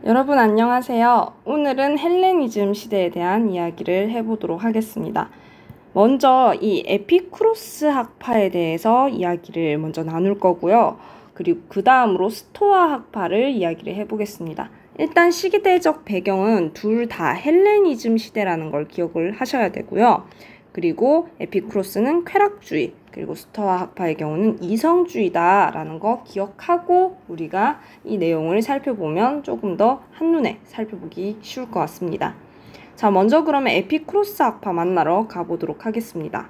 여러분 안녕하세요. 오늘은 헬레니즘 시대에 대한 이야기를 해보도록 하겠습니다. 먼저 이 에피쿠로스 학파에 대해서 이야기를 먼저 나눌 거고요. 그리고 그 다음으로 스토아 학파를 이야기를 해보겠습니다. 일단 시기대적 배경은 둘 다 헬레니즘 시대라는 걸 기억을 하셔야 되고요. 그리고 에피쿠로스는 쾌락주의, 그리고 스토아 학파의 경우는 이성주의다라는 거 기억하고 우리가 이 내용을 살펴보면 조금 더 한눈에 살펴보기 쉬울 것 같습니다. 자, 먼저 그러면 에피쿠로스 학파 만나러 가보도록 하겠습니다.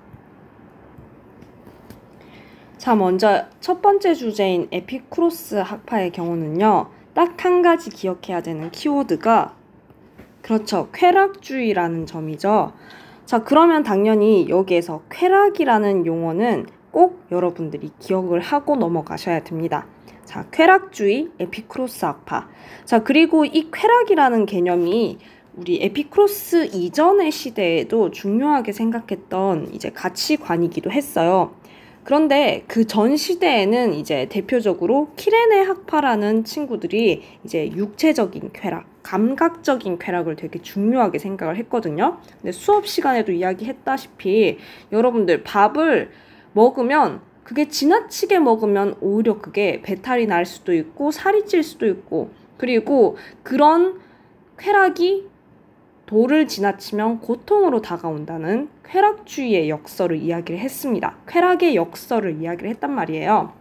자, 먼저 첫 번째 주제인 에피쿠로스 학파의 경우는요, 딱 한 가지 기억해야 되는 키워드가 그렇죠, 쾌락주의라는 점이죠. 자, 그러면 당연히 여기에서 쾌락이라는 용어는 꼭 여러분들이 기억을 하고 넘어가셔야 됩니다. 자, 쾌락주의, 에피쿠로스 학파. 자, 그리고 이 쾌락이라는 개념이 우리 에피쿠로스 이전의 시대에도 중요하게 생각했던 이제 가치관이기도 했어요. 그런데 그 전 시대에는 이제 대표적으로 키레네 학파라는 친구들이 이제 육체적인 쾌락, 감각적인 쾌락을 되게 중요하게 생각을 했거든요. 근데 수업 시간에도 이야기했다시피 여러분들 밥을 먹으면 그게 지나치게 먹으면 오히려 그게 배탈이 날 수도 있고 살이 찔 수도 있고, 그리고 그런 쾌락이 도를 지나치면 고통으로 다가온다는 쾌락주의의 역설을 이야기를 했습니다. 쾌락의 역설을 이야기를 했단 말이에요.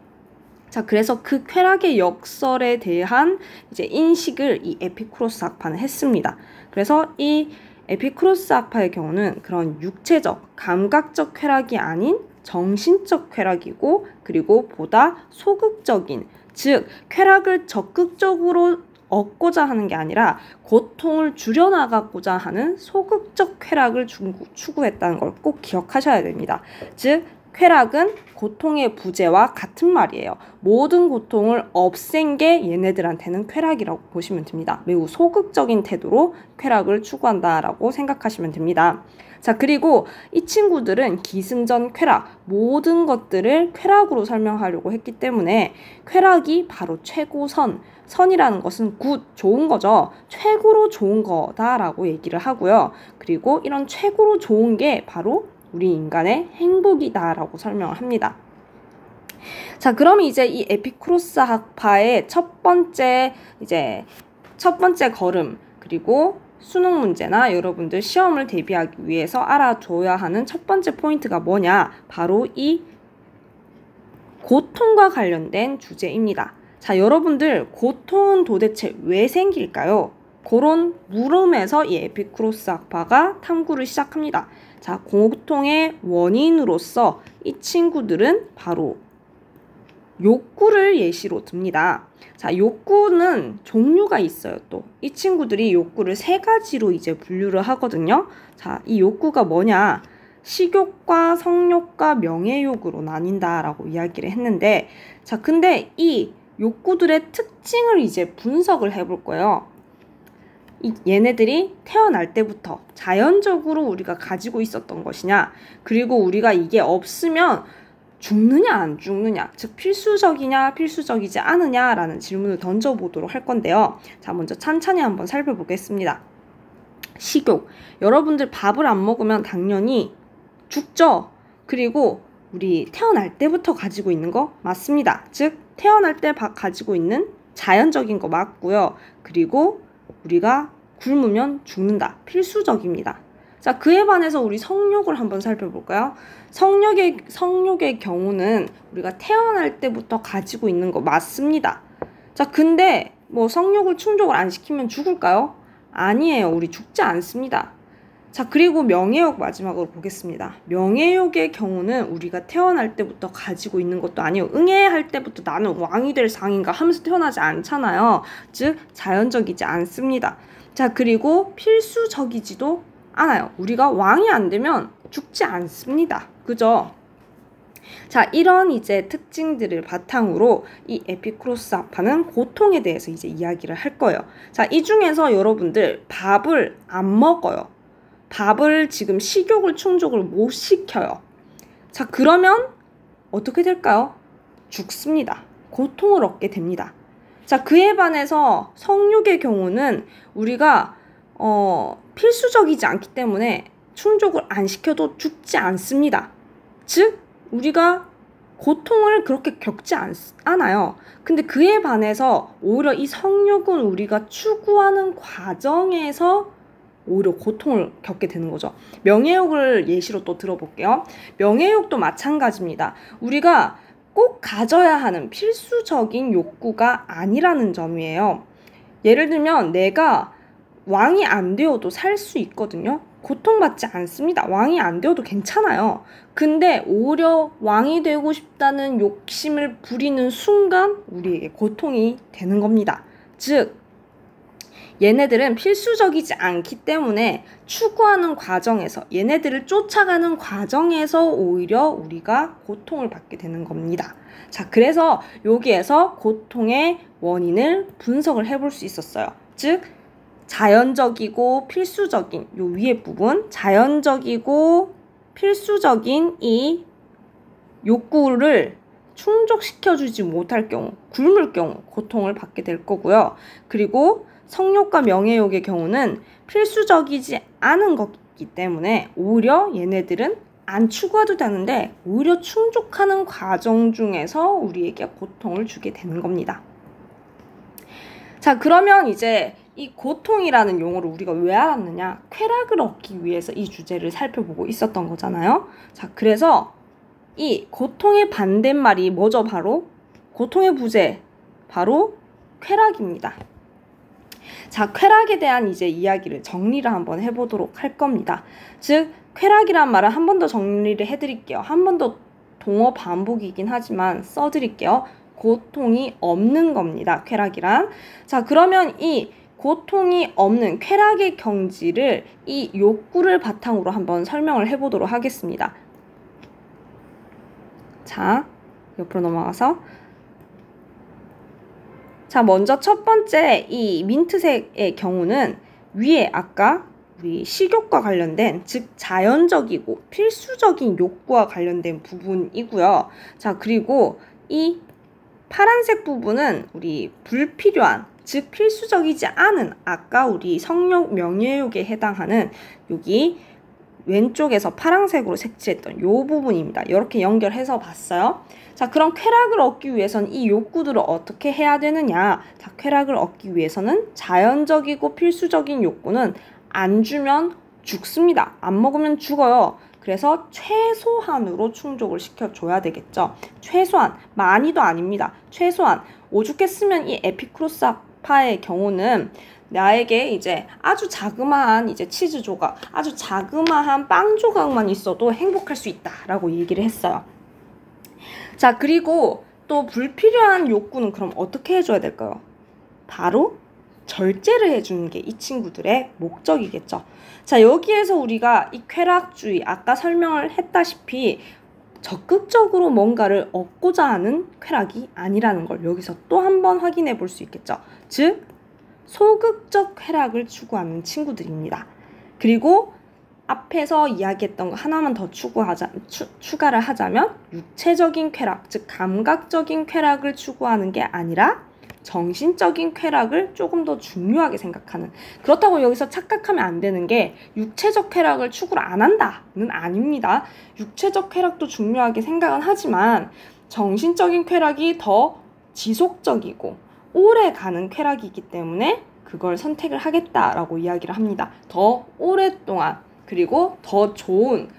자, 그래서 그 쾌락의 역설에 대한 이제 인식을 이 에피쿠로스 학파는 했습니다. 그래서 이 에피쿠로스 학파의 경우는 그런 육체적, 감각적 쾌락이 아닌 정신적 쾌락이고, 그리고 보다 소극적인, 즉 쾌락을 적극적으로 얻고자 하는 게 아니라 고통을 줄여나가고자 하는 소극적 쾌락을 추구했다는 걸 꼭 기억하셔야 됩니다. 즉 쾌락은 고통의 부재와 같은 말이에요. 모든 고통을 없앤 게 얘네들한테는 쾌락이라고 보시면 됩니다. 매우 소극적인 태도로 쾌락을 추구한다라고 생각하시면 됩니다. 자, 그리고 이 친구들은 기승전 쾌락, 모든 것들을 쾌락으로 설명하려고 했기 때문에 쾌락이 바로 최고선, 선이라는 것은 굿, 좋은 거죠. 최고로 좋은 거다라고 얘기를 하고요. 그리고 이런 최고로 좋은 게 바로 우리 인간의 행복이다라고 설명을 합니다. 자, 그럼 이제 이 에피쿠로스 학파의 첫 번째 걸음, 그리고 수능 문제나 여러분들 시험을 대비하기 위해서 알아줘야 하는 첫 번째 포인트가 뭐냐? 바로 이 고통과 관련된 주제입니다. 자, 여러분들 고통은 도대체 왜 생길까요? 그런 물음에서 이 에피쿠로스 학파가 탐구를 시작합니다. 자, 고통의 원인으로서 이 친구들은 바로 욕구를 예시로 듭니다. 자, 욕구는 종류가 있어요. 또 이 친구들이 욕구를 세 가지로 이제 분류를 하거든요. 자, 이 욕구가 뭐냐? 식욕과 성욕과 명예욕으로 나뉜다라고 이야기를 했는데, 자, 근데 이 욕구들의 특징을 이제 분석을 해볼 거예요. 얘네들이 태어날 때부터 자연적으로 우리가 가지고 있었던 것이냐, 그리고 우리가 이게 없으면 죽느냐 안 죽느냐, 즉 필수적이냐 필수적이지 않느냐라는 질문을 던져보도록 할 건데요. 자, 먼저 찬찬히 한번 살펴보겠습니다. 식욕, 여러분들 밥을 안 먹으면 당연히 죽죠. 그리고 우리 태어날 때부터 가지고 있는 거 맞습니다. 즉 태어날 때 가지고 있는 자연적인 거 맞고요. 그리고 우리가 굶으면 죽는다, 필수적입니다. 자, 그에 반해서 우리 성욕을 한번 살펴볼까요? 성욕의 경우는 우리가 태어날 때부터 가지고 있는 거 맞습니다. 자, 근데 뭐 성욕을 충족을 안 시키면 죽을까요? 아니에요. 우리 죽지 않습니다. 자, 그리고 명예욕 마지막으로 보겠습니다. 명예욕의 경우는 우리가 태어날 때부터 가지고 있는 것도 아니에요. 응애할 때부터 나는 왕이 될 상인가 하면서 태어나지 않잖아요. 즉 자연적이지 않습니다. 자, 그리고 필수적이지도 않아요. 우리가 왕이 안 되면 죽지 않습니다. 그죠? 자, 이런 이제 특징들을 바탕으로 이 에피쿠로스 학파는 고통에 대해서 이제 이야기를 할 거예요. 자, 이 중에서 여러분들 밥을 안 먹어요. 밥을 지금 식욕을 충족을 못 시켜요. 자, 그러면 어떻게 될까요? 죽습니다. 고통을 얻게 됩니다. 자, 그에 반해서 성육의 경우는 우리가 필수적이지 않기 때문에 충족을 안 시켜도 죽지 않습니다. 즉, 우리가 고통을 그렇게 겪지 않아요. 근데 그에 반해서 오히려 이 성욕은 우리가 추구하는 과정에서 오히려 고통을 겪게 되는 거죠. 명예욕을 예시로 또 들어볼게요. 명예욕도 마찬가지입니다. 우리가 꼭 가져야 하는 필수적인 욕구가 아니라는 점이에요. 예를 들면 내가 왕이 안 되어도 살 수 있거든요. 고통받지 않습니다. 왕이 안 되어도 괜찮아요. 근데 오히려 왕이 되고 싶다는 욕심을 부리는 순간 우리에게 고통이 되는 겁니다. 즉, 얘네들은 필수적이지 않기 때문에 추구하는 과정에서, 얘네들을 쫓아가는 과정에서 오히려 우리가 고통을 받게 되는 겁니다. 자, 그래서 여기에서 고통의 원인을 분석을 해볼 수 있었어요. 즉, 자연적이고 필수적인, 요 위에 부분, 자연적이고 필수적인 이 욕구를 충족시켜주지 못할 경우, 굶을 경우 고통을 받게 될 거고요. 그리고 성욕과 명예욕의 경우는 필수적이지 않은 것이기 때문에 오히려 얘네들은 안 추구해도 되는데 오히려 충족하는 과정 중에서 우리에게 고통을 주게 되는 겁니다. 자, 그러면 이제 이 고통이라는 용어를 우리가 왜 알았느냐? 쾌락을 얻기 위해서 이 주제를 살펴보고 있었던 거잖아요. 자, 그래서 이 고통의 반대말이 뭐죠? 바로 고통의 부재, 바로 쾌락입니다. 자, 쾌락에 대한 이제 이야기를 정리를 한번 해보도록 할 겁니다. 즉, 쾌락이란 말은 한 번 더 정리를 해드릴게요. 한 번 더 동어 반복이긴 하지만 써드릴게요. 고통이 없는 겁니다. 쾌락이란. 자, 그러면 이 고통이 없는 쾌락의 경지를 이 욕구를 바탕으로 한번 설명을 해보도록 하겠습니다. 자, 옆으로 넘어가서, 자, 먼저 첫 번째 이 민트색의 경우는 위에 아까 우리 식욕과 관련된, 즉 자연적이고 필수적인 욕구와 관련된 부분이고요. 자, 그리고 이 파란색 부분은 우리 불필요한, 즉 필수적이지 않은, 아까 우리 성욕, 명예욕에 해당하는 여기 왼쪽에서 파란색으로 색칠했던 이 부분입니다. 이렇게 연결해서 봤어요. 자, 그럼 쾌락을 얻기 위해서는 이 욕구들을 어떻게 해야 되느냐? 자, 쾌락을 얻기 위해서는 자연적이고 필수적인 욕구는 안 주면 죽습니다. 안 먹으면 죽어요. 그래서 최소한으로 충족을 시켜줘야 되겠죠. 최소한, 많이도 아닙니다. 최소한, 오죽했으면 이 에피쿠로스 학파의 경우는 나에게 이제 아주 자그마한 이제 치즈 조각, 아주 자그마한 빵 조각만 있어도 행복할 수 있다라고 얘기를 했어요. 자, 그리고 또 불필요한 욕구는 그럼 어떻게 해줘야 될까요? 바로 절제를 해주는 게 이 친구들의 목적이겠죠. 자, 여기에서 우리가 이 쾌락주의, 아까 설명을 했다시피 적극적으로 뭔가를 얻고자 하는 쾌락이 아니라는 걸 여기서 또 한 번 확인해 볼 수 있겠죠. 즉, 소극적 쾌락을 추구하는 친구들입니다. 그리고 앞에서 이야기했던 거 하나만 더 추가를 하자면 육체적인 쾌락, 즉 감각적인 쾌락을 추구하는 게 아니라 정신적인 쾌락을 조금 더 중요하게 생각하는, 그렇다고 여기서 착각하면 안 되는 게 육체적 쾌락을 추구를 안 한다는 아닙니다. 육체적 쾌락도 중요하게 생각은 하지만 정신적인 쾌락이 더 지속적이고 오래 가는 쾌락이기 때문에 그걸 선택을 하겠다라고 이야기를 합니다. 더 오랫동안, 그리고 더 좋은,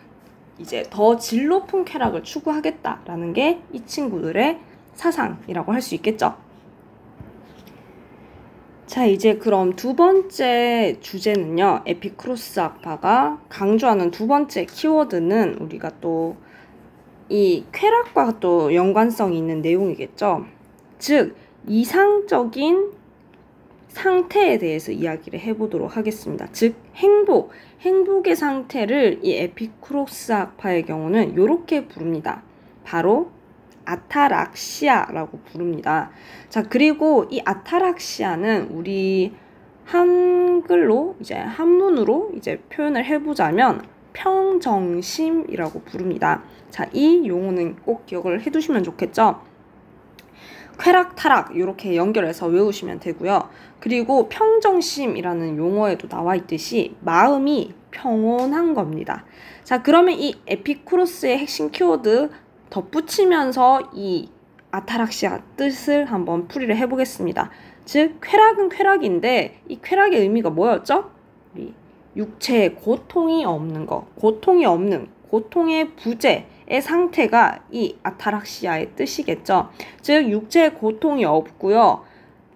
이제 더 질 높은 쾌락을 추구하겠다라는 게 이 친구들의 사상이라고 할 수 있겠죠. 자, 이제 그럼 두 번째 주제는요, 에피쿠로스 학파가 강조하는 두 번째 키워드는 우리가 또 이 쾌락과 또 연관성이 있는 내용이겠죠. 즉, 이상적인 상태에 대해서 이야기를 해보도록 하겠습니다. 즉, 행복의 상태를 이 에피쿠로스 학파의 경우는 이렇게 부릅니다. 바로 아타락시아라고 부릅니다. 자, 그리고 이 아타락시아는 우리 한글로, 이제 한문으로 이제 표현을 해보자면 평정심이라고 부릅니다. 자, 이 용어는 꼭 기억을 해두시면 좋겠죠. 쾌락, 타락 이렇게 연결해서 외우시면 되고요. 그리고 평정심이라는 용어에도 나와 있듯이 마음이 평온한 겁니다. 자, 그러면 이 에피쿠로스의 핵심 키워드 덧붙이면서 이 아타락시아 뜻을 한번 풀이를 해보겠습니다. 즉, 쾌락은 쾌락인데 이 쾌락의 의미가 뭐였죠? 우리 육체에 고통이 없는 거, 고통이 없는, 고통의 부재의 상태가 이 아타락시아의 뜻이겠죠. 즉, 육체에 고통이 없고요.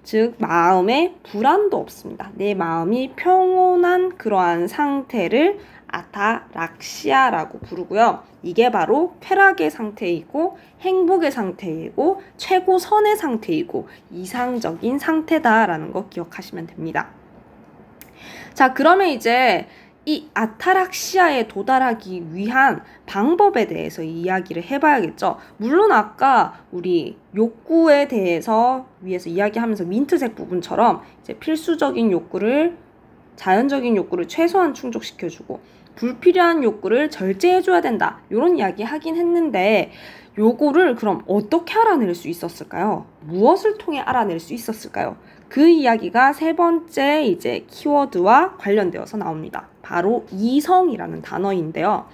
즉, 마음에 불안도 없습니다. 내 마음이 평온한 그러한 상태를 아타락시아라고 부르고요. 이게 바로 쾌락의 상태이고 행복의 상태이고 최고선의 상태이고 이상적인 상태다라는 거 기억하시면 됩니다. 자, 그러면 이제 이 아타락시아에 도달하기 위한 방법에 대해서 이야기를 해봐야겠죠. 물론 아까 우리 욕구에 대해서 위에서 이야기하면서 민트색 부분처럼 이제 필수적인 욕구를, 자연적인 욕구를 최소한 충족시켜주고 불필요한 욕구를 절제해줘야 된다, 이런 이야기 하긴 했는데 요거를 그럼 어떻게 알아낼 수 있었을까요? 무엇을 통해 알아낼 수 있었을까요? 그 이야기가 세 번째 이제 키워드와 관련되어서 나옵니다. 바로 이성이라는 단어인데요.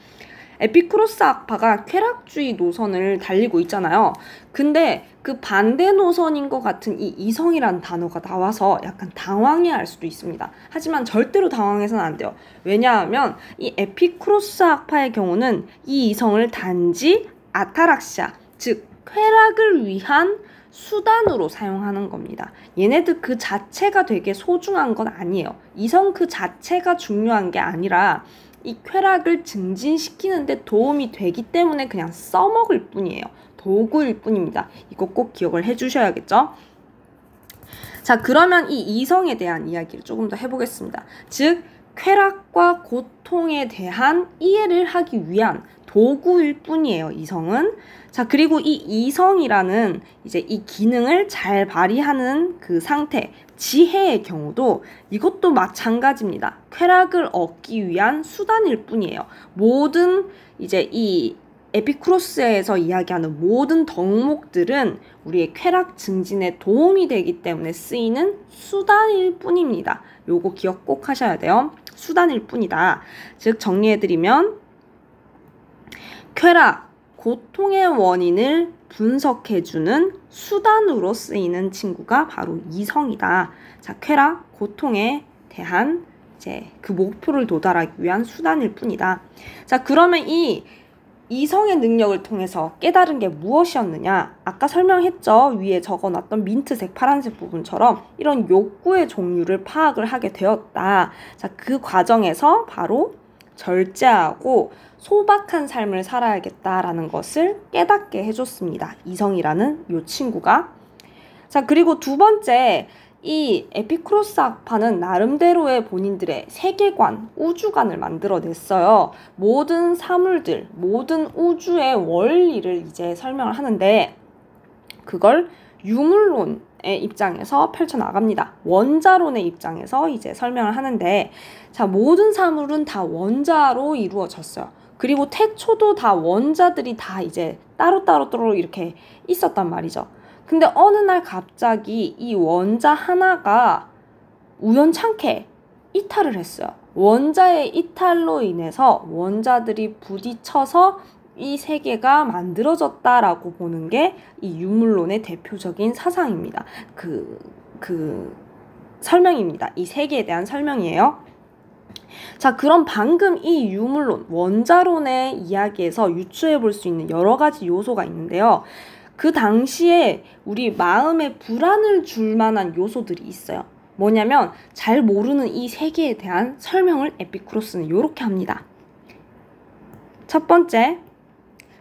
에피쿠로스 학파가 쾌락주의 노선을 달리고 있잖아요. 근데 그 반대 노선인 것 같은 이 이성이라는 단어가 나와서 약간 당황해할 수도 있습니다. 하지만 절대로 당황해서는 안 돼요. 왜냐하면 이 에피쿠로스 학파의 경우는 이 이성을 단지 아타락시아, 즉 쾌락을 위한 수단으로 사용하는 겁니다. 얘네들 그 자체가 되게 소중한 건 아니에요. 이성 그 자체가 중요한 게 아니라 이 쾌락을 증진시키는데 도움이 되기 때문에 그냥 써먹을 뿐이에요. 도구일 뿐입니다. 이거 꼭 기억을 해주셔야겠죠? 자, 그러면 이 이성에 대한 이야기를 조금 더 해보겠습니다. 즉, 쾌락과 고통에 대한 이해를 하기 위한 도구일 뿐이에요, 이성은. 자, 그리고 이 이성이라는 이제 이 기능을 잘 발휘하는 그 상태, 지혜의 경우도 이것도 마찬가지입니다. 쾌락을 얻기 위한 수단일 뿐이에요. 모든 이제 이 에피쿠로스에서 이야기하는 모든 덕목들은 우리의 쾌락 증진에 도움이 되기 때문에 쓰이는 수단일 뿐입니다. 요거 기억 꼭 하셔야 돼요. 수단일 뿐이다. 즉, 정리해드리면 쾌락, 고통의 원인을 분석해주는 수단으로 쓰이는 친구가 바로 이성이다. 자, 쾌락, 고통에 대한 이제 그 목표를 도달하기 위한 수단일 뿐이다. 자, 그러면 이 이성의 능력을 통해서 깨달은 게 무엇이었느냐? 아까 설명했죠. 위에 적어놨던 민트색, 파란색 부분처럼 이런 욕구의 종류를 파악을 하게 되었다. 자, 그 과정에서 바로 절제하고 소박한 삶을 살아야겠다라는 것을 깨닫게 해줬습니다. 이성이라는 요 친구가. 자, 그리고 두 번째, 이 에피쿠로스 학파는 나름대로의 본인들의 세계관, 우주관을 만들어냈어요. 모든 사물들, 모든 우주의 원리를 이제 설명을 하는데 그걸 유물론의 입장에서 펼쳐나갑니다. 원자론의 입장에서 이제 설명을 하는데, 자, 모든 사물은 다 원자로 이루어졌어요. 그리고 태초도 다 원자들이 다 이제 따로따로 이렇게 있었단 말이죠. 근데 어느 날 갑자기 이 원자 하나가 우연찮게 이탈을 했어요. 원자의 이탈로 인해서 원자들이 부딪혀서 이 세계가 만들어졌다라고 보는 게 이 유물론의 대표적인 사상입니다. 그 설명입니다. 이 세계에 대한 설명이에요. 자, 그럼 방금 이 유물론, 원자론의 이야기에서 유추해 볼 수 있는 여러 가지 요소가 있는데요. 그 당시에 우리 마음에 불안을 줄 만한 요소들이 있어요. 뭐냐면 잘 모르는 이 세계에 대한 설명을 에피쿠로스는 이렇게 합니다. 첫 번째,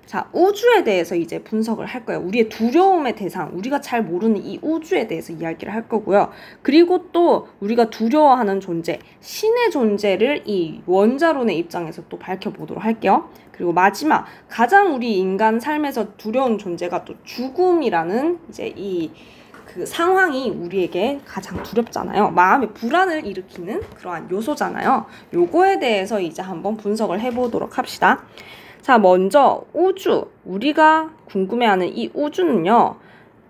자, 우주에 대해서 이제 분석을 할 거예요. 우리의 두려움의 대상, 우리가 잘 모르는 이 우주에 대해서 이야기를 할 거고요. 그리고 또 우리가 두려워하는 존재, 신의 존재를 이 원자론의 입장에서 또 밝혀보도록 할게요. 그리고 마지막, 가장 우리 인간 삶에서 두려운 존재가 또 죽음이라는 이제 그 상황이 우리에게 가장 두렵잖아요. 마음에 불안을 일으키는 그러한 요소잖아요. 요거에 대해서 이제 한번 분석을 해보도록 합시다. 자, 먼저 우주, 우리가 궁금해하는 이 우주는요,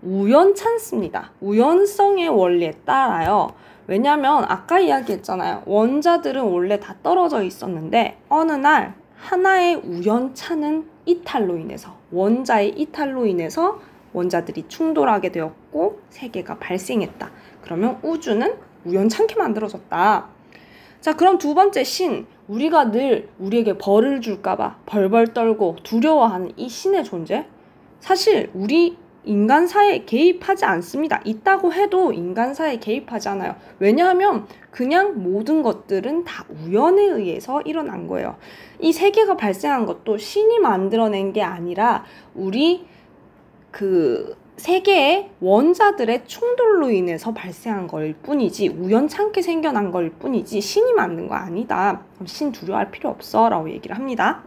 우연찮습니다. 우연성의 원리에 따라요. 왜냐면 아까 이야기했잖아요. 원자들은 원래 다 떨어져 있었는데 어느 날 하나의 우연찮은 이탈로 인해서, 원자의 이탈로 인해서 원자들이 충돌하게 되었고 세계가 발생했다. 그러면 우주는 우연찮게 만들어졌다. 자, 그럼 두 번째 신, 우리가 늘 우리에게 벌을 줄까봐 벌벌 떨고 두려워하는 이 신의 존재, 사실 우리 인간 사회에 개입하지 않습니다. 있다고 해도 인간 사회에 개입하지 않아요. 왜냐하면 그냥 모든 것들은 다 우연에 의해서 일어난 거예요. 이 세계가 발생한 것도 신이 만들어낸 게 아니라 우리 그 세계의 원자들의 충돌로 인해서 발생한 걸 뿐이지, 우연찮게 생겨난 걸 뿐이지 신이 만든 거 아니다. 신 두려워할 필요 없어 라고 얘기를 합니다.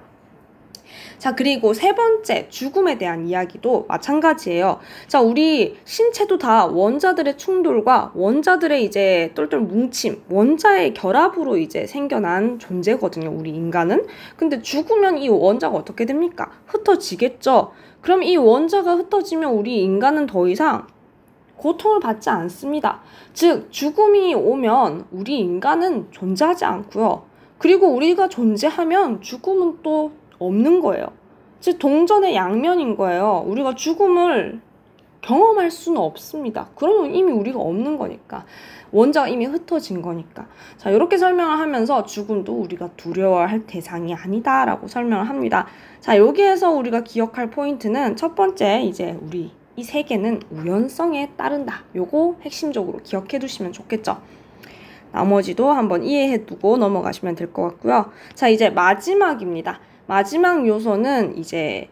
자, 그리고 세 번째, 죽음에 대한 이야기도 마찬가지예요. 자, 우리 신체도 다 원자들의 충돌과 원자들의 이제 똘똘 뭉침, 원자의 결합으로 이제 생겨난 존재거든요, 우리 인간은. 근데 죽으면 이 원자가 어떻게 됩니까? 흩어지겠죠. 그럼 이 원자가 흩어지면 우리 인간은 더 이상 고통을 받지 않습니다. 즉, 죽음이 오면 우리 인간은 존재하지 않고요. 그리고 우리가 존재하면 죽음은 또 없는 거예요. 즉, 동전의 양면인 거예요. 우리가 죽음을 경험할 수는 없습니다. 그러면 이미 우리가 없는 거니까. 원자가 이미 흩어진 거니까. 자, 이렇게 설명을 하면서 죽음도 우리가 두려워할 대상이 아니다라고 설명을 합니다. 자, 여기에서 우리가 기억할 포인트는 첫 번째, 이제 우리 이 세계는 우연성에 따른다. 요거 핵심적으로 기억해 두시면 좋겠죠. 나머지도 한번 이해해 두고 넘어가시면 될 것 같고요. 자, 이제 마지막입니다. 마지막 요소는 이제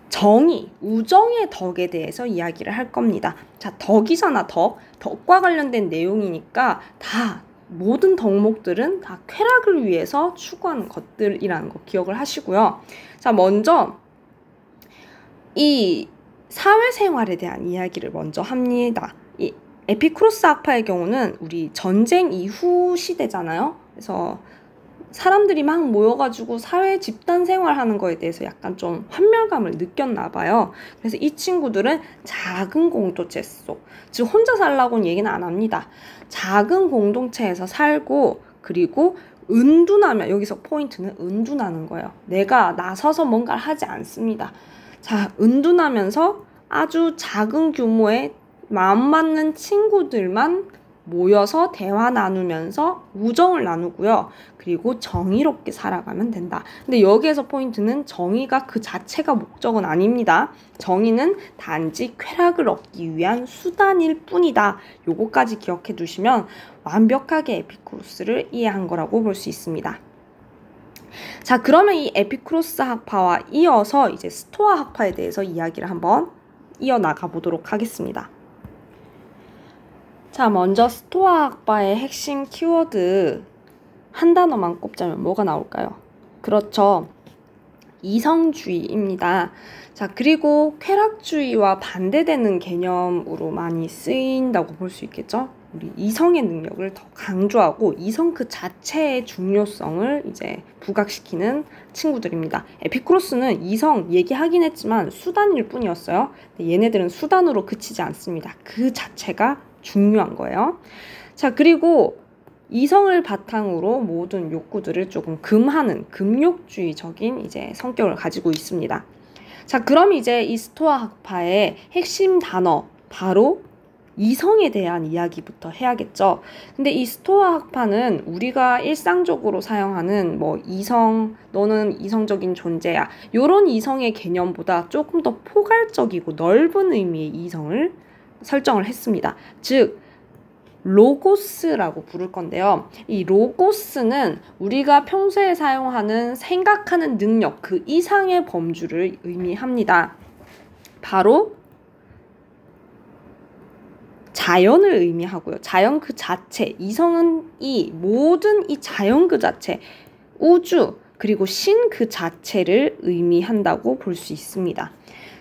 정의, 우정의 덕에 대해서 이야기를 할 겁니다. 자, 덕이잖아, 덕. 덕과 관련된 내용이니까 다 모든 덕목들은 다 쾌락을 위해서 추구하는 것들이라는 거 기억을 하시고요. 자, 먼저 이 사회생활에 대한 이야기를 먼저 합니다. 이 에피쿠로스 학파의 경우는 우리 전쟁 이후 시대잖아요. 그래서 사람들이 막 모여가지고 사회 집단 생활하는 거에 대해서 약간 좀 환멸감을 느꼈나 봐요. 그래서 이 친구들은 작은 공동체 속, 즉 혼자 살라고는 얘기는 안 합니다. 작은 공동체에서 살고, 그리고 은둔하면, 여기서 포인트는 은둔하는 거예요. 내가 나서서 뭔가를 하지 않습니다. 자, 은둔하면서 아주 작은 규모의 마음 맞는 친구들만 모여서 대화 나누면서 우정을 나누고요. 그리고 정의롭게 살아가면 된다. 근데 여기에서 포인트는 정의가 그 자체가 목적은 아닙니다. 정의는 단지 쾌락을 얻기 위한 수단일 뿐이다. 요거까지 기억해 두시면 완벽하게 에피쿠로스를 이해한 거라고 볼 수 있습니다. 자, 그러면 이 에피쿠로스 학파와 이어서 이제 스토아 학파에 대해서 이야기를 한번 이어나가 보도록 하겠습니다. 자, 먼저 스토아 학파의 핵심 키워드 한 단어만 꼽자면 뭐가 나올까요? 그렇죠. 이성주의입니다. 자, 그리고 쾌락주의와 반대되는 개념으로 많이 쓰인다고 볼 수 있겠죠? 우리 이성의 능력을 더 강조하고 이성 그 자체의 중요성을 이제 부각시키는 친구들입니다. 에피쿠로스는 이성 얘기하긴 했지만 수단일 뿐이었어요. 근데 얘네들은 수단으로 그치지 않습니다. 그 자체가 중요한 거예요. 자, 그리고 이성을 바탕으로 모든 욕구들을 조금 금하는 금욕주의적인 이제 성격을 가지고 있습니다. 자, 그럼 이제 이 스토아 학파의 핵심 단어 바로 이성에 대한 이야기부터 해야겠죠. 근데 이 스토아 학파는 우리가 일상적으로 사용하는 뭐 이성, 너는 이성적인 존재야, 요런 이성의 개념보다 조금 더 포괄적이고 넓은 의미의 이성을 설정을 했습니다. 즉 로고스라고 부를 건데요. 이 로고스는 우리가 평소에 사용하는 생각하는 능력 그 이상의 범주를 의미합니다. 바로 자연을 의미하고요. 자연 그 자체, 이성은 이 모든 이 자연 그 자체, 우주 그리고 신 그 자체를 의미한다고 볼 수 있습니다.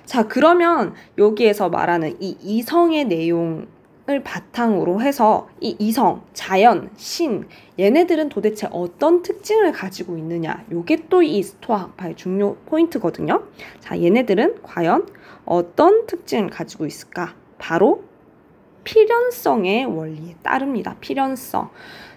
자, 그러면 여기에서 말하는 이 이성의 내용을 바탕으로 해서 이 이성, 자연, 신 얘네들은 도대체 어떤 특징을 가지고 있느냐, 요게 또 이 스토아 학파의 중요 포인트거든요. 자, 얘네들은 과연 어떤 특징을 가지고 있을까? 바로 필연성의 원리에 따릅니다. 필연성.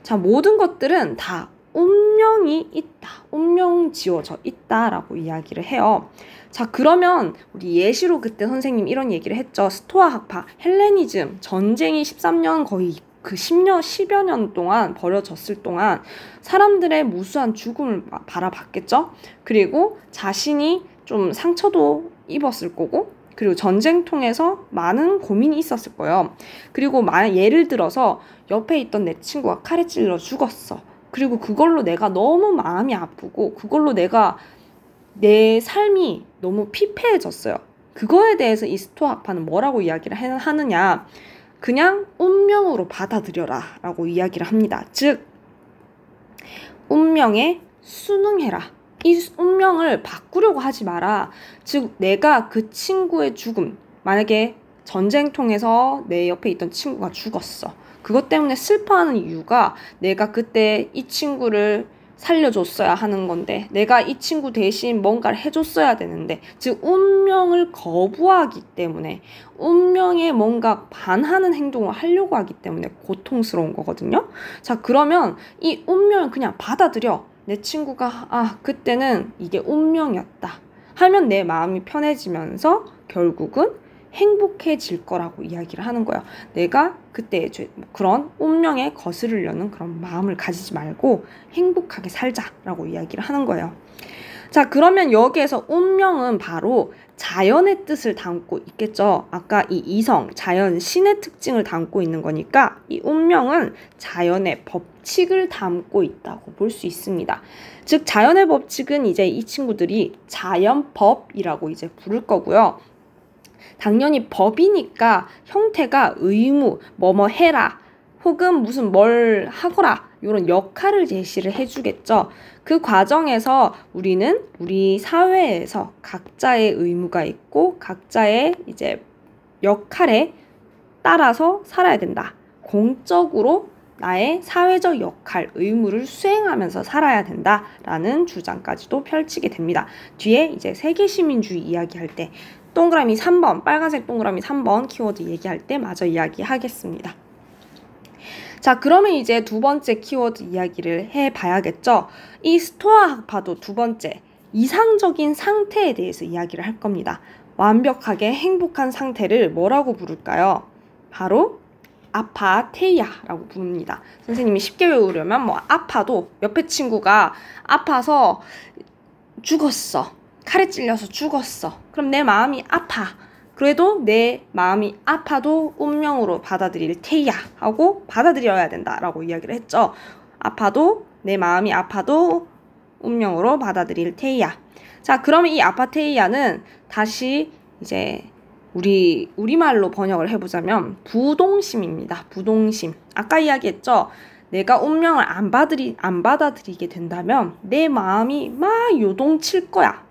자, 모든 것들은 다 운명이 있다. 운명 지어져 있다라고 이야기를 해요. 자, 그러면 우리 예시로 그때 선생님 이런 얘기를 했죠. 스토아 학파, 헬레니즘, 전쟁이 13년 거의 그 10여 년 동안 벌어졌을 동안 사람들의 무수한 죽음을 바라봤겠죠. 그리고 자신이 좀 상처도 입었을 거고, 그리고 전쟁 통해서 많은 고민이 있었을 거예요. 그리고 예를 들어서 옆에 있던 내 친구가 칼에 찔러 죽었어. 그리고 그걸로 내가 너무 마음이 아프고 그걸로 내 삶이 너무 피폐해졌어요. 그거에 대해서 이 스토아 학파는 뭐라고 이야기를 하느냐. 그냥 운명으로 받아들여라 라고 이야기를 합니다. 즉 운명에 순응해라. 이 운명을 바꾸려고 하지 마라. 즉 내가 그 친구의 죽음, 만약에 전쟁 통해서 내 옆에 있던 친구가 죽었어. 그것 때문에 슬퍼하는 이유가 내가 그때 이 친구를 살려줬어야 하는 건데, 내가 이 친구 대신 뭔가를 해줬어야 되는데, 즉 운명을 거부하기 때문에, 운명에 뭔가 반하는 행동을 하려고 하기 때문에 고통스러운 거거든요. 자, 그러면 이 운명을 그냥 받아들여. 내 친구가 그때는 이게 운명이었다 하면 내 마음이 편해지면서 결국은 행복해질 거라고 이야기를 하는 거예요. 내가 그때 그런 운명에 거스르려는 그런 마음을 가지지 말고 행복하게 살자라고 이야기를 하는 거예요. 자, 그러면 여기에서 운명은 바로 자연의 뜻을 담고 있겠죠. 아까 이 이성, 자연, 신의 특징을 담고 있는 거니까 이 운명은 자연의 법칙을 담고 있다고 볼 수 있습니다. 즉 자연의 법칙은 이제 이 친구들이 자연법이라고 이제 부를 거고요. 당연히 법이니까 형태가 의무, 뭐뭐 해라, 혹은 무슨 뭘 하거라, 이런 역할을 제시를 해주겠죠. 그 과정에서 우리는 우리 사회에서 각자의 의무가 있고 각자의 이제 역할에 따라서 살아야 된다. 공적으로 나의 사회적 역할, 의무를 수행하면서 살아야 된다라는 주장까지도 펼치게 됩니다. 뒤에 이제 세계시민주의 이야기할 때 동그라미 3번, 빨간색 동그라미 3번 키워드 얘기할 때 마저 이야기하겠습니다. 자, 그러면 이제 두 번째 키워드 이야기를 해봐야겠죠. 이 스토아 학파도 두 번째, 이상적인 상태에 대해서 이야기를 할 겁니다. 완벽하게 행복한 상태를 뭐라고 부를까요? 바로 아파테이아라고 부릅니다. 선생님이 쉽게 외우려면 아파도 옆에 친구가 아파서 죽었어. 칼에 찔려서 죽었어. 그럼 내 마음이 아파. 그래도 내 마음이 아파도 운명으로 받아들일 테이야 하고 받아들여야 된다라고 이야기를 했죠. 아파도 내 마음이 아파도 운명으로 받아들일 테이야. 자, 그러면 이 아파테이아는 다시 이제 우리말로 번역을 해보자면 부동심입니다. 부동심. 아까 이야기했죠. 내가 운명을 안 받아들이게 된다면 내 마음이 막 요동칠 거야.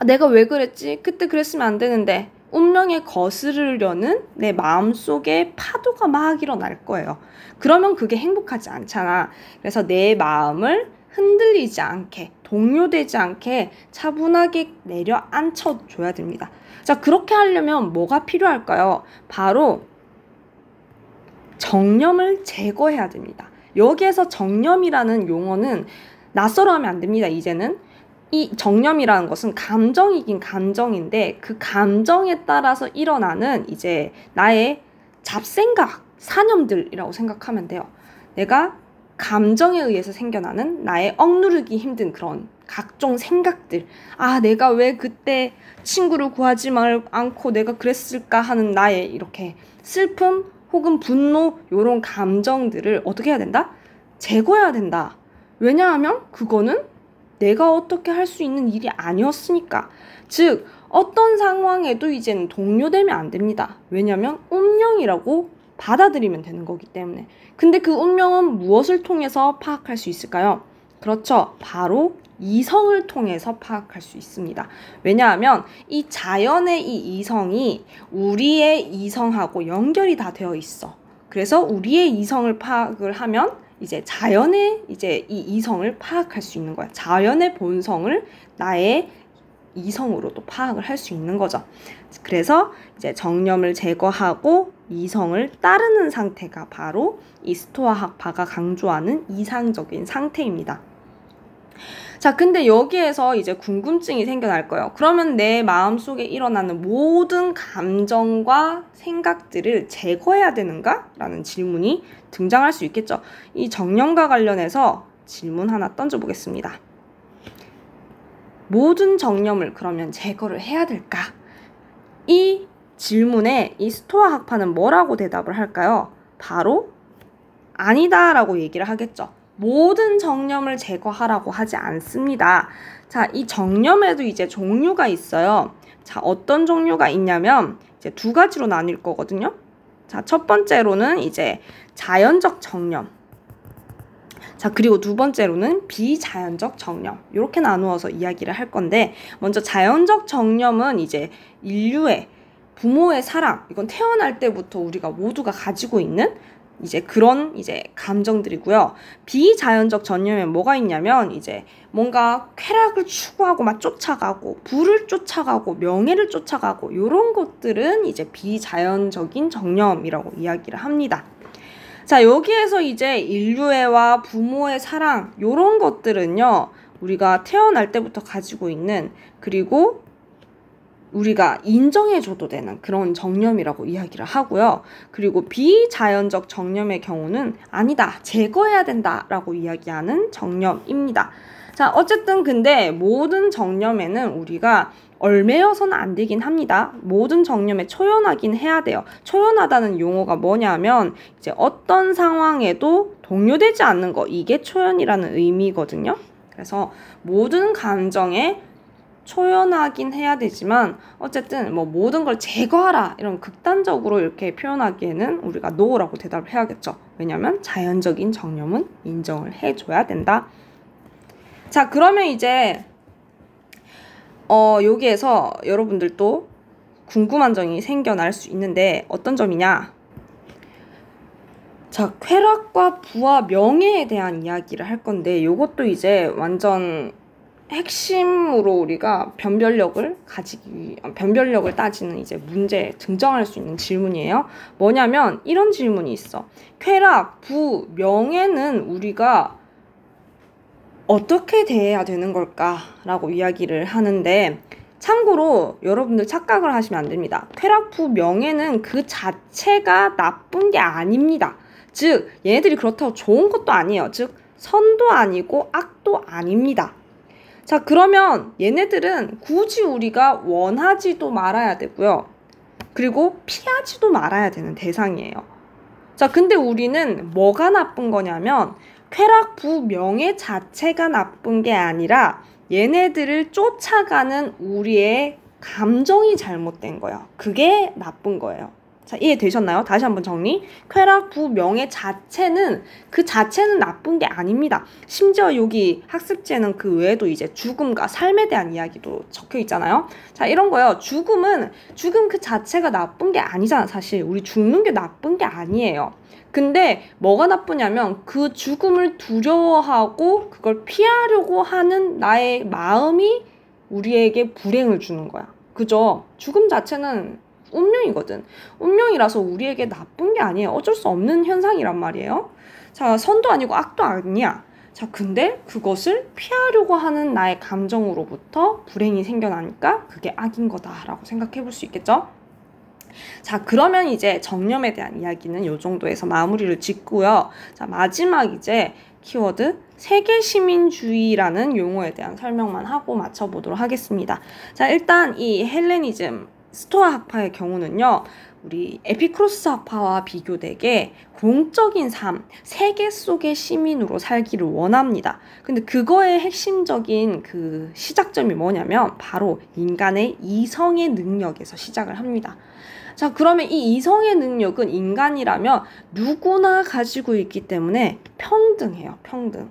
내가 왜 그랬지? 그때 그랬으면 안 되는데. 운명에 거스르려는 내 마음속에 파도가 막 일어날 거예요. 그러면 그게 행복하지 않잖아. 그래서 내 마음을 흔들리지 않게, 동요되지 않게 차분하게 내려앉혀줘야 됩니다. 자, 그렇게 하려면 뭐가 필요할까요? 바로 정념을 제거해야 됩니다. 여기에서 정념이라는 용어는 낯설어 하면 안 됩니다. 이제는 이 정념이라는 것은 감정이긴 감정인데 그 감정에 따라서 일어나는 이제 나의 잡생각, 사념들이라고 생각하면 돼요. 내가 감정에 의해서 생겨나는 나의 억누르기 힘든 그런 각종 생각들. 내가 왜 그때 친구를 구하지 않고 내가 그랬을까 하는 나의 이렇게 슬픔 혹은 분노, 이런 감정들을 어떻게 해야 된다? 제거해야 된다. 왜냐하면 그거는 내가 어떻게 할 수 있는 일이 아니었으니까. 즉 어떤 상황에도 이제는 동요되면 안 됩니다. 왜냐하면 운명이라고 받아들이면 되는 거기 때문에. 근데 그 운명은 무엇을 통해서 파악할 수 있을까요? 그렇죠. 바로 이성을 통해서 파악할 수 있습니다. 왜냐하면 이 자연의 이 이성이 우리의 이성하고 연결이 다 되어 있어. 그래서 우리의 이성을 파악을 하면 이제 자연의 이제 이 이성을 파악할 수 있는 거야. 자연의 본성을 나의 이성으로도 파악을 할 수 있는 거죠. 그래서 이제 정념을 제거하고 이성을 따르는 상태가 바로 이 스토아 학파가 강조하는 이상적인 상태입니다. 자, 근데 여기에서 이제 궁금증이 생겨날 거예요. 그러면 내 마음속에 일어나는 모든 감정과 생각들을 제거해야 되는가? 라는 질문이 등장할 수 있겠죠. 이 정념과 관련해서 질문 하나 던져보겠습니다. 모든 정념을 그러면 제거를 해야 될까? 이 질문에 이 스토아 학파는 뭐라고 대답을 할까요? 바로 아니다 라고 얘기를 하겠죠. 모든 정념을 제거하라고 하지 않습니다. 자, 이 정념에도 이제 종류가 있어요. 자, 어떤 종류가 있냐면 이제 두 가지로 나뉠 거거든요. 자, 첫 번째로는 이제 자연적 정념. 자, 그리고 두 번째로는 비자연적 정념. 이렇게 나누어서 이야기를 할 건데, 먼저 자연적 정념은 이제 인류의 부모의 사랑, 이건 태어날 때부터 우리가 모두가 가지고 있는 이제 그런 이제 감정들이고요. 비자연적 전념에 뭐가 있냐면 이제 뭔가 쾌락을 추구하고 막 쫓아가고 부를 쫓아가고 명예를 쫓아가고 이런 것들은 이제 비자연적인 정념이라고 이야기를 합니다. 자, 여기에서 이제 인류애와 부모의 사랑 이런 것들은요, 우리가 태어날 때부터 가지고 있는, 그리고 우리가 인정해줘도 되는 그런 정념이라고 이야기를 하고요. 그리고 비자연적 정념의 경우는 아니다, 제거해야 된다라고 이야기하는 정념입니다. 자, 어쨌든 근데 모든 정념에는 우리가 얽매여서는 안 되긴 합니다. 모든 정념에 초연하긴 해야 돼요. 초연하다는 용어가 뭐냐면 이제 어떤 상황에도 동요되지 않는 거, 이게 초연이라는 의미거든요. 그래서 모든 감정에 초연하긴 해야 되지만 어쨌든 뭐 모든 걸 제거하라 이런 극단적으로 이렇게 표현하기에는 우리가 NO라고 대답을 해야겠죠. 왜냐하면 자연적인 정념은 인정을 해줘야 된다. 자, 그러면 이제 여기에서 여러분들도 궁금한 점이 생겨날 수 있는데 어떤 점이냐? 자, 쾌락과 부와 명예에 대한 이야기를 할 건데 이것도 이제 완전 핵심으로 우리가 변별력을 따지는 이제 문제 증정할 수 있는 질문이에요. 뭐냐면 이런 질문이 있어. 쾌락, 부, 명예는 우리가 어떻게 대해야 되는 걸까라고 이야기를 하는데, 참고로 여러분들 착각을 하시면 안 됩니다. 쾌락, 부, 명예는 그 자체가 나쁜 게 아닙니다. 즉 얘네들이 그렇다고 좋은 것도 아니에요. 즉 선도 아니고 악도 아닙니다. 자, 그러면 얘네들은 굳이 우리가 원하지도 말아야 되고요. 그리고 피하지도 말아야 되는 대상이에요. 자, 근데 우리는 뭐가 나쁜 거냐면 쾌락, 부, 명예 자체가 나쁜 게 아니라 얘네들을 쫓아가는 우리의 감정이 잘못된 거예요. 그게 나쁜 거예요. 자, 이해되셨나요? 다시 한번 정리. 쾌락, 부, 명예 자체는 그 자체는 나쁜 게 아닙니다. 심지어 여기 학습지에는 그 외에도 이제 죽음과 삶에 대한 이야기도 적혀 있잖아요. 자, 이런 거요. 죽음 그 자체가 나쁜 게 아니잖아. 사실 우리 죽는 게 나쁜 게 아니에요. 근데 뭐가 나쁘냐면 그 죽음을 두려워하고 그걸 피하려고 하는 나의 마음이 우리에게 불행을 주는 거야. 그죠? 죽음 자체는 운명이거든. 운명이라서 우리에게 나쁜 게 아니에요. 어쩔 수 없는 현상이란 말이에요. 자, 선도 아니고 악도 아니야. 자, 근데 그것을 피하려고 하는 나의 감정으로부터 불행이 생겨나니까 그게 악인 거다라고 생각해 볼 수 있겠죠? 자, 그러면 이제 정념에 대한 이야기는 이 정도에서 마무리를 짓고요. 자, 마지막 이제 키워드 세계시민주의라는 용어에 대한 설명만 하고 마쳐보도록 하겠습니다. 자, 일단 이 헬레니즘 스토아 학파의 경우는요, 우리 에피쿠로스 학파와 비교되게 공적인 삶, 세계 속의 시민으로 살기를 원합니다. 근데 그거의 핵심적인 그 시작점이 뭐냐면 바로 인간의 이성의 능력에서 시작을 합니다. 자, 그러면 이 이성의 능력은 인간이라면 누구나 가지고 있기 때문에 평등해요. 평등.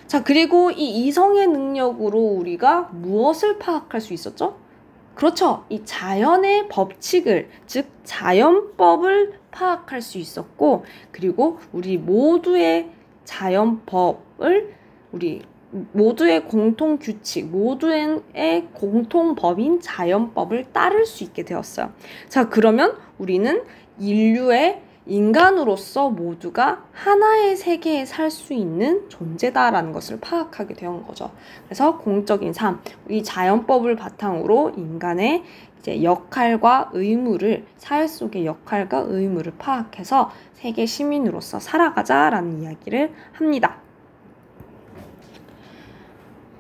자, 그리고 이 이성의 능력으로 우리가 무엇을 파악할 수 있었죠? 그렇죠. 이 자연의 법칙을, 즉 자연법을 파악할 수 있었고, 그리고 우리 모두의 자연법을 우리 모두의 공통 규칙, 모두의 공통 법인 자연법을 따를 수 있게 되었어요. 자, 그러면 우리는 인류의 인간으로서 모두가 하나의 세계에 살 수 있는 존재다라는 것을 파악하게 된 거죠. 그래서 공적인 삶, 이 자연법을 바탕으로 인간의 이제 역할과 의무를, 사회 속의 역할과 의무를 파악해서 세계 시민으로서 살아가자라는 이야기를 합니다.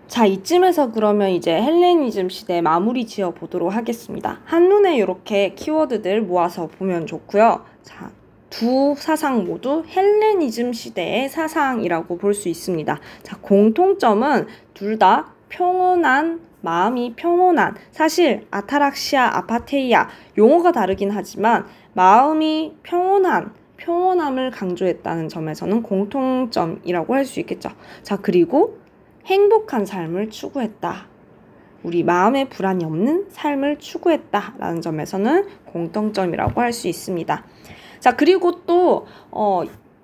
자, 이쯤에서 그러면 이제 헬레니즘 시대 마무리 지어 보도록 하겠습니다. 한눈에 이렇게 키워드들 모아서 보면 좋고요. 자, 두 사상 모두 헬레니즘 시대의 사상이라고 볼 수 있습니다. 자, 공통점은 둘 다 평온한, 마음이 평온한, 사실 아타락시아, 아파테이아 용어가 다르긴 하지만 마음이 평온함을 강조했다는 점에서는 공통점이라고 할 수 있겠죠. 자, 그리고 행복한 삶을 추구했다. 우리 마음에 불안이 없는 삶을 추구했다라는 점에서는 공통점이라고 할 수 있습니다. 자, 그리고 또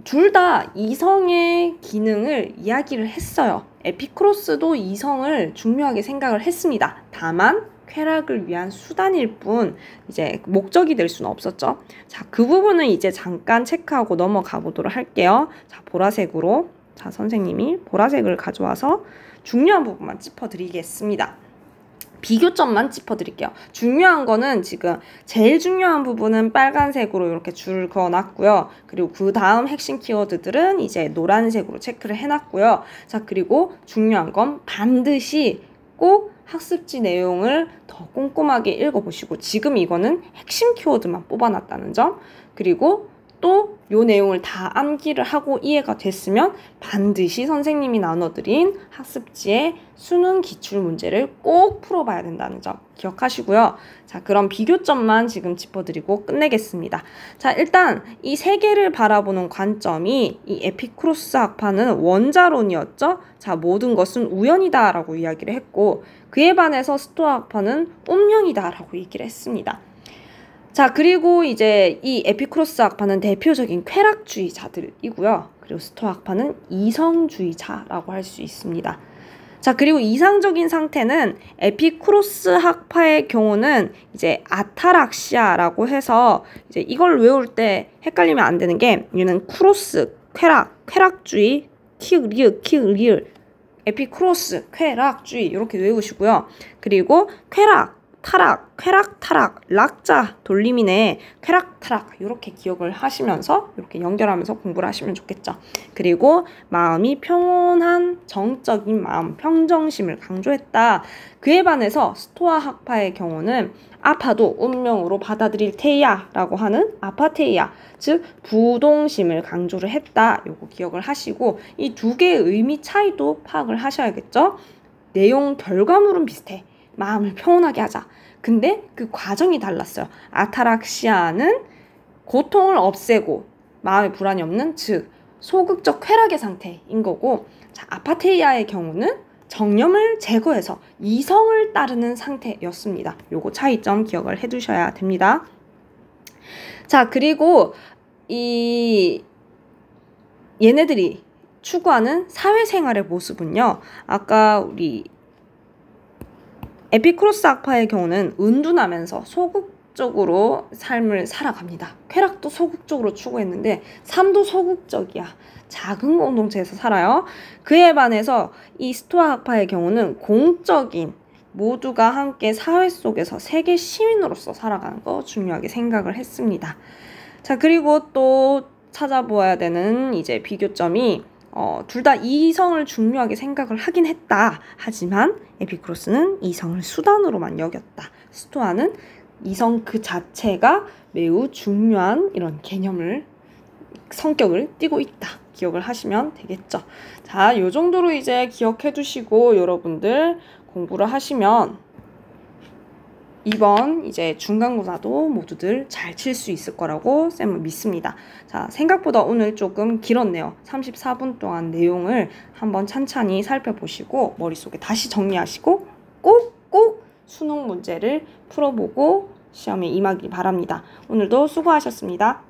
둘 다 이성의 기능을 이야기를 했어요. 에피쿠로스도 이성을 중요하게 생각을 했습니다. 다만 쾌락을 위한 수단일 뿐 이제 목적이 될 수는 없었죠. 자, 그 부분은 이제 잠깐 체크하고 넘어가 보도록 할게요. 자, 보라색으로. 자, 선생님이 보라색을 가져와서 중요한 부분만 짚어드리겠습니다. 비교점만 짚어드릴게요. 중요한 거는 지금 제일 중요한 부분은 빨간색으로 이렇게 줄을 그어놨고요. 그리고 그 다음 핵심 키워드들은 이제 노란색으로 체크를 해놨고요. 자, 그리고 중요한 건 반드시 꼭 학습지 내용을 더 꼼꼼하게 읽어보시고, 지금 이거는 핵심 키워드만 뽑아놨다는 점, 그리고 또 이 내용을 다 암기를 하고 이해가 됐으면 반드시 선생님이 나눠드린 학습지의 수능 기출 문제를 꼭 풀어봐야 된다는 점 기억하시고요. 자, 그럼 비교점만 지금 짚어드리고 끝내겠습니다. 자, 일단 이 세계를 바라보는 관점이 이 에피쿠로스 학파는 원자론이었죠. 자, 모든 것은 우연이다 라고 이야기를 했고, 그에 반해서 스토아 학파는 운명이다 라고 얘기를 했습니다. 자, 그리고 이제 이 에피쿠로스 학파는 대표적인 쾌락주의자들이고요. 그리고 스토아 학파는 이성주의자라고 할 수 있습니다. 자, 그리고 이상적인 상태는 에피쿠로스 학파의 경우는 이제 아타락시아라고 해서 이제 이걸 외울 때 헷갈리면 안 되는 게, 얘는 쿠로스, 쾌락주의, 키읔, 에피쿠로스, 쾌락주의 이렇게 외우시고요. 그리고 쾌락, 타락, 락자, 돌림이네. 쾌락, 타락 이렇게 기억을 하시면서 이렇게 연결하면서 공부를 하시면 좋겠죠. 그리고 마음이 평온한 정적인 마음, 평정심을 강조했다. 그에 반해서 스토아 학파의 경우는 아파도 운명으로 받아들일 테이아라고 하는 아파테이아, 즉 부동심을 강조를 했다. 요거 기억을 하시고 이 두 개의 의미 차이도 파악을 하셔야겠죠. 내용 결과물은 비슷해. 마음을 평온하게 하자. 근데 그 과정이 달랐어요. 아타락시아는 고통을 없애고 마음에 불안이 없는, 즉 소극적 쾌락의 상태인 거고, 자, 아파테이아의 경우는 정념을 제거해서 이성을 따르는 상태였습니다. 요거 차이점 기억을 해두셔야 됩니다. 자, 그리고 얘네들이 추구하는 사회생활의 모습은요, 아까 우리 에피쿠로스 학파의 경우는 은둔하면서 소극적으로 삶을 살아갑니다. 쾌락도 소극적으로 추구했는데 삶도 소극적이야. 작은 공동체에서 살아요. 그에 반해서 이 스토아 학파의 경우는 공적인, 모두가 함께 사회 속에서 세계 시민으로서 살아가는 거 중요하게 생각을 했습니다. 자, 그리고 또 찾아보아야 되는 이제 비교점이 둘 다 이성을 중요하게 생각을 하긴 했다. 하지만 에피쿠로스는 이성을 수단으로만 여겼다. 스토아는 이성 그 자체가 매우 중요한 이런 개념을, 성격을 띠고 있다. 기억을 하시면 되겠죠. 자, 요 정도로 이제 기억해 두시고 여러분들 공부를 하시면 이번 이제 중간고사도 모두들 잘 칠 수 있을 거라고 쌤은 믿습니다. 자, 생각보다 오늘 조금 길었네요. 34분 동안 내용을 한번 찬찬히 살펴보시고 머릿속에 다시 정리하시고 꼭 수능 문제를 풀어보고 시험에 임하기 바랍니다. 오늘도 수고하셨습니다.